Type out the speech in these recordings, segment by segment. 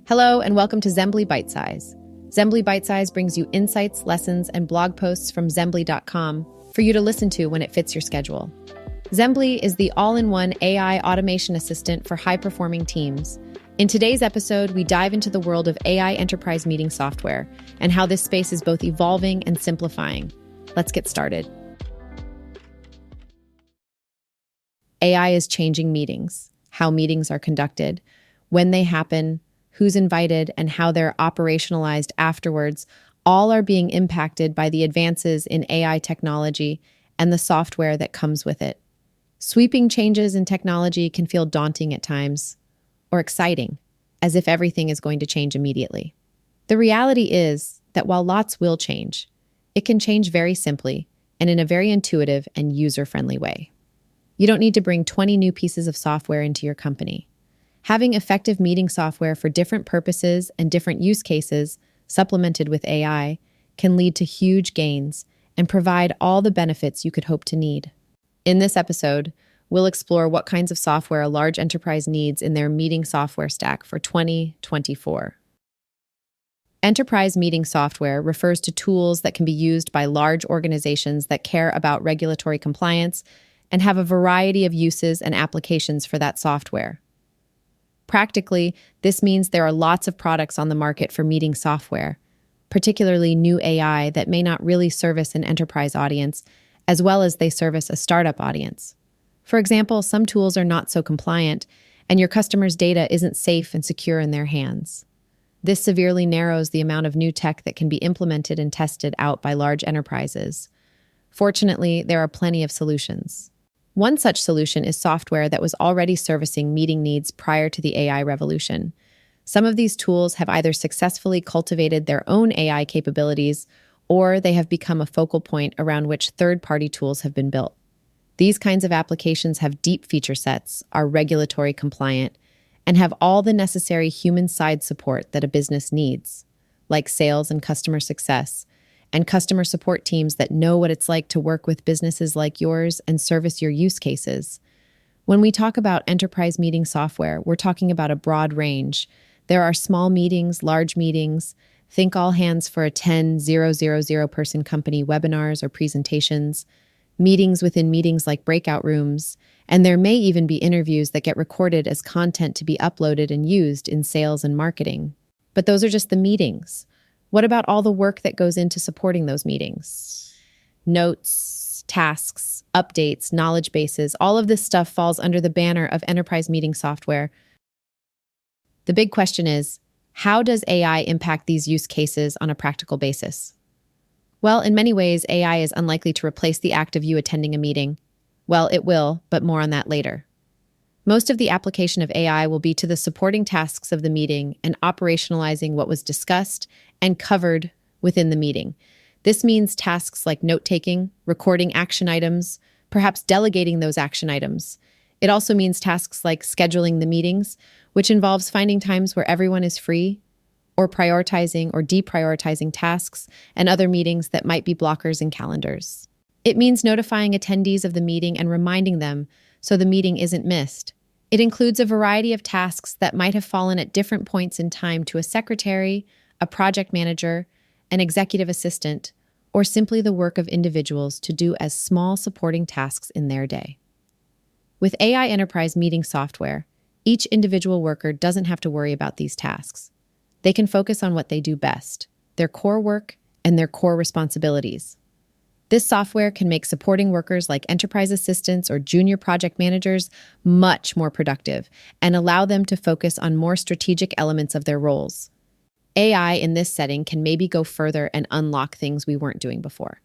Hello, and welcome to Xembly Bytesize. Xembly Bytesize brings you insights, lessons, and blog posts from Xembly.com for you to listen to when it fits your schedule. Xembly is the all-in-one AI automation assistant for high-performing teams. In today's episode, we dive into the world of AI enterprise meeting software and how this space is both evolving and simplifying. Let's get started. AI is changing meetings, how meetings are conducted, when they happen, who's invited, and how they're operationalized afterwards. All are being impacted by the advances in AI technology and the software that comes with it. Sweeping changes in technology can feel daunting at times, or exciting, as if everything is going to change immediately. The reality is that while lots will change, it can change very simply and in a very intuitive and user-friendly way. You don't need to bring 20 new pieces of software into your company. Having effective meeting software for different purposes and different use cases, supplemented with AI, can lead to huge gains and provide all the benefits you could hope to need. In this episode, we'll explore what kinds of software a large enterprise needs in their meeting software stack for 2024. Enterprise meeting software refers to tools that can be used by large organizations that care about regulatory compliance and have a variety of uses and applications for that software. Practically, this means there are lots of products on the market for meeting software, particularly new AI that may not really service an enterprise audience, as well as they service a startup audience. For example, some tools are not so compliant, and your customers' data isn't safe and secure in their hands. This severely narrows the amount of new tech that can be implemented and tested out by large enterprises. Fortunately, there are plenty of solutions. One such solution is software that was already servicing meeting needs prior to the AI revolution. Some of these tools have either successfully cultivated their own AI capabilities, or they have become a focal point around which third-party tools have been built. These kinds of applications have deep feature sets, are regulatory compliant, and have all the necessary human-side support that a business needs, like sales and customer success, and customer support teams that know what it's like to work with businesses like yours and service your use cases. When we talk about enterprise meeting software, we're talking about a broad range. There are small meetings, large meetings. Think all hands for a 10,000 person company webinars or presentations, meetings within meetings like breakout rooms, and there may even be interviews that get recorded as content to be uploaded and used in sales and marketing. But those are just the meetings. What about all the work that goes into supporting those meetings? Notes, tasks, updates, knowledge bases, all of this stuff falls under the banner of enterprise meeting software. The big question is, how does AI impact these use cases on a practical basis? Well, in many ways, AI is unlikely to replace the act of you attending a meeting. Well, it will, but more on that later. Most of the application of AI will be to the supporting tasks of the meeting and operationalizing what was discussed and covered within the meeting. This means tasks like note-taking, recording action items, perhaps delegating those action items. It also means tasks like scheduling the meetings, which involves finding times where everyone is free, or prioritizing or deprioritizing tasks and other meetings that might be blockers in calendars. It means notifying attendees of the meeting and reminding them so the meeting isn't missed. It includes a variety of tasks that might have fallen at different points in time to a secretary, a project manager, an executive assistant, or simply the work of individuals to do as small supporting tasks in their day. With AI enterprise meeting software, each individual worker doesn't have to worry about these tasks. They can focus on what they do best, their core work and their core responsibilities. This software can make supporting workers like enterprise assistants or junior project managers much more productive and allow them to focus on more strategic elements of their roles. AI in this setting can maybe go further and unlock things we weren't doing before.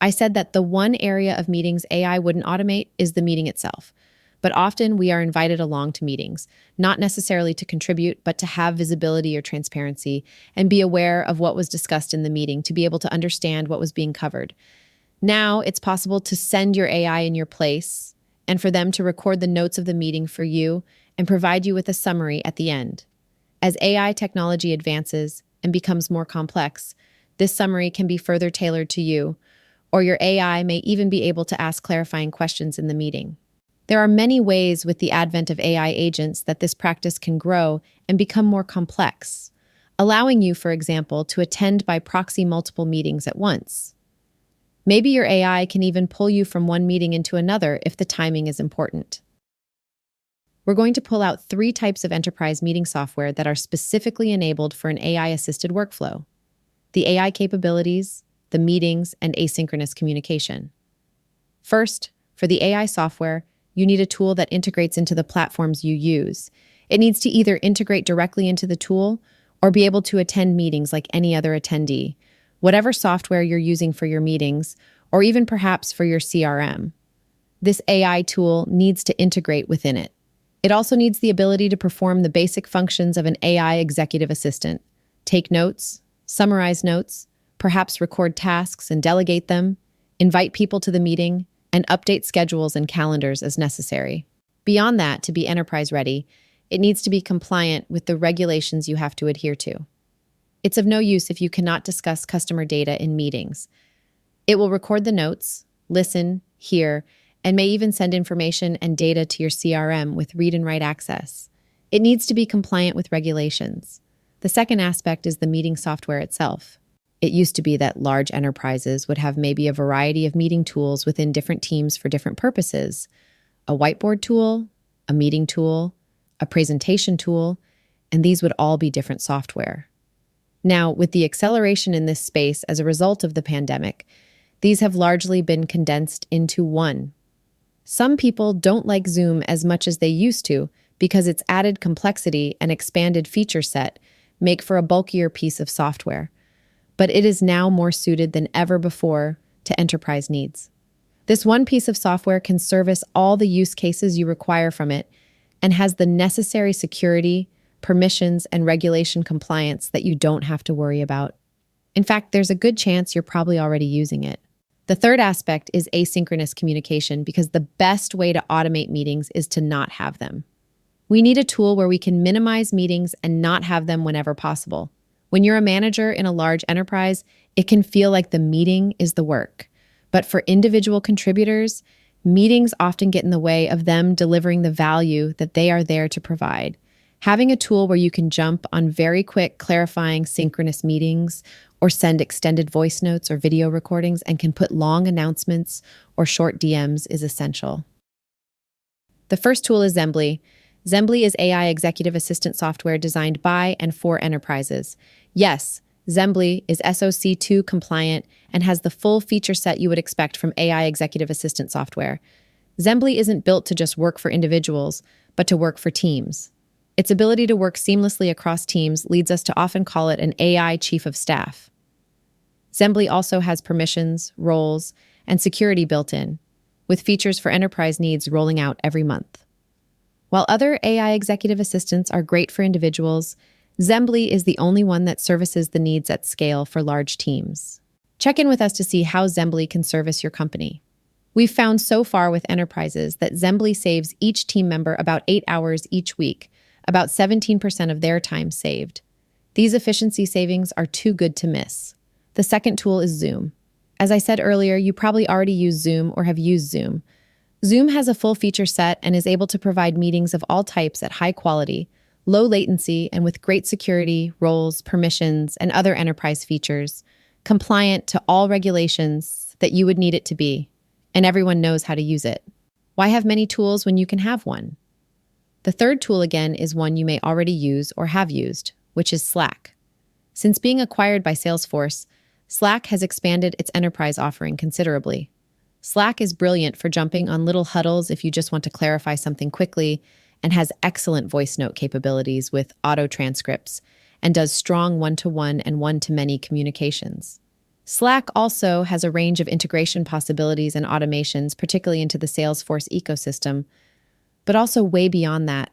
I said that the one area of meetings AI wouldn't automate is the meeting itself. But often we are invited along to meetings, not necessarily to contribute, but to have visibility or transparency and be aware of what was discussed in the meeting, to be able to understand what was being covered. Now it's possible to send your AI in your place and for them to record the notes of the meeting for you and provide you with a summary at the end. As AI technology advances and becomes more complex, this summary can be further tailored to you, or your AI may even be able to ask clarifying questions in the meeting. There are many ways with the advent of AI agents that this practice can grow and become more complex, allowing you, for example, to attend by proxy multiple meetings at once. Maybe your AI can even pull you from one meeting into another if the timing is important. We're going to pull out 3 types of enterprise meeting software that are specifically enabled for an AI-assisted workflow: the AI capabilities, the meetings, and asynchronous communication. First, for the AI software, you need a tool that integrates into the platforms you use. It needs to either integrate directly into the tool or be able to attend meetings like any other attendee, whatever software you're using for your meetings, or even perhaps for your CRM. This AI tool needs to integrate within it. It also needs the ability to perform the basic functions of an AI executive assistant: take notes, summarize notes, perhaps record tasks and delegate them, invite people to the meeting, and update schedules and calendars as necessary. Beyond that, to be enterprise ready, it needs to be compliant with the regulations you have to adhere to. It's of no use if you cannot discuss customer data in meetings. It will record the notes, listen, hear, and may even send information and data to your CRM with read and write access. It needs to be compliant with regulations. The second aspect is the meeting software itself. It used to be that large enterprises would have maybe a variety of meeting tools within different teams for different purposes: a whiteboard tool, a meeting tool, a presentation tool, and these would all be different software. Now, with the acceleration in this space as a result of the pandemic, these have largely been condensed into one. Some people don't like Zoom as much as they used to because its added complexity and expanded feature set make for a bulkier piece of software, but it is now more suited than ever before to enterprise needs. This one piece of software can service all the use cases you require from it and has the necessary security, permissions, and regulation compliance that you don't have to worry about. In fact, there's a good chance you're probably already using it. The third aspect is asynchronous communication, because the best way to automate meetings is to not have them. We need a tool where we can minimize meetings and not have them whenever possible. When you're a manager in a large enterprise, it can feel like the meeting is the work. But for individual contributors, meetings often get in the way of them delivering the value that they are there to provide. Having a tool where you can jump on very quick, clarifying synchronous meetings, or send extended voice notes or video recordings, and can put long announcements or short DMs is essential. The first tool is Xembly. Xembly is AI executive assistant software designed by and for enterprises. Yes, Xembly is SOC 2 compliant and has the full feature set you would expect from AI executive assistant software. Xembly isn't built to just work for individuals, but to work for teams. Its ability to work seamlessly across teams leads us to often call it an AI chief of staff. Xembly also has permissions, roles, and security built in, with features for enterprise needs rolling out every month. While other AI executive assistants are great for individuals, Xembly is the only one that services the needs at scale for large teams. Check in with us to see how Xembly can service your company. We've found so far with enterprises that Xembly saves each team member about 8 hours each week, about 17% of their time saved. These efficiency savings are too good to miss. The second tool is Zoom. As I said earlier, you probably already use Zoom or have used Zoom. Zoom has a full feature set and is able to provide meetings of all types at high quality, low latency, and with great security, roles, permissions, and other enterprise features, compliant to all regulations that you would need it to be, and everyone knows how to use it. Why have many tools when you can have one? The third tool, again, is one you may already use or have used, which is Slack. Since being acquired by Salesforce, Slack has expanded its enterprise offering considerably. Slack is brilliant for jumping on little huddles if you just want to clarify something quickly, and has excellent voice note capabilities with auto transcripts, and does strong one-to-one and one-to-many communications. Slack also has a range of integration possibilities and automations, particularly into the Salesforce ecosystem, but also way beyond that.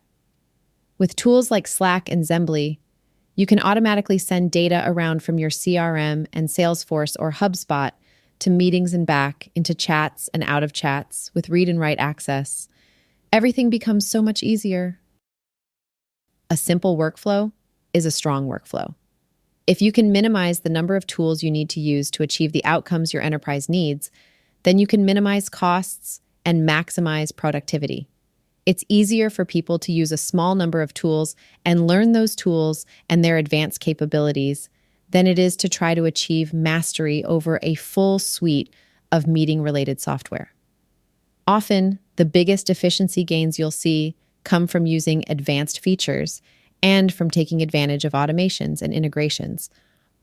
With tools like Slack and Xembly, you can automatically send data around from your CRM and Salesforce or HubSpot to meetings and back, into chats and out of chats with read and write access. Everything becomes so much easier. A simple workflow is a strong workflow. If you can minimize the number of tools you need to use to achieve the outcomes your enterprise needs, then you can minimize costs and maximize productivity. It's easier for people to use a small number of tools and learn those tools and their advanced capabilities than it is to try to achieve mastery over a full suite of meeting-related software. Often, the biggest efficiency gains you'll see come from using advanced features and from taking advantage of automations and integrations,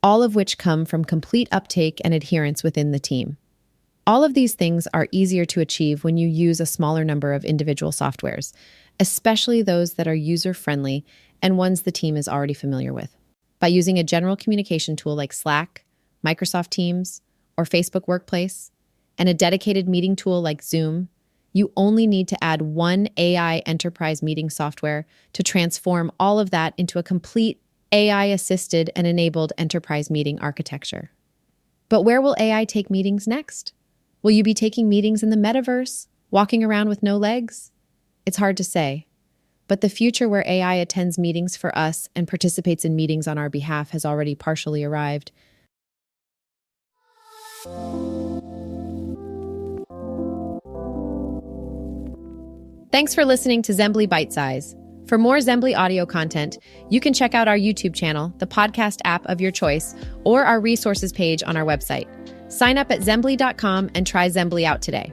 all of which come from complete uptake and adherence within the team. All of these things are easier to achieve when you use a smaller number of individual softwares, especially those that are user-friendly and ones the team is already familiar with. By using a general communication tool like Slack, Microsoft Teams, or Facebook Workplace, and a dedicated meeting tool like Zoom, you only need to add one AI enterprise meeting software to transform all of that into a complete AI-assisted and enabled enterprise meeting architecture. But where will AI take meetings next? Will you be taking meetings in the metaverse, walking around with no legs? It's hard to say. But the future where AI attends meetings for us and participates in meetings on our behalf has already partially arrived. Thanks for listening to Xembly Bytesize. For more Xembly audio content, you can check out our YouTube channel, the podcast app of your choice, or our resources page on our website. Sign up at Xembly.com and try Xembly out today.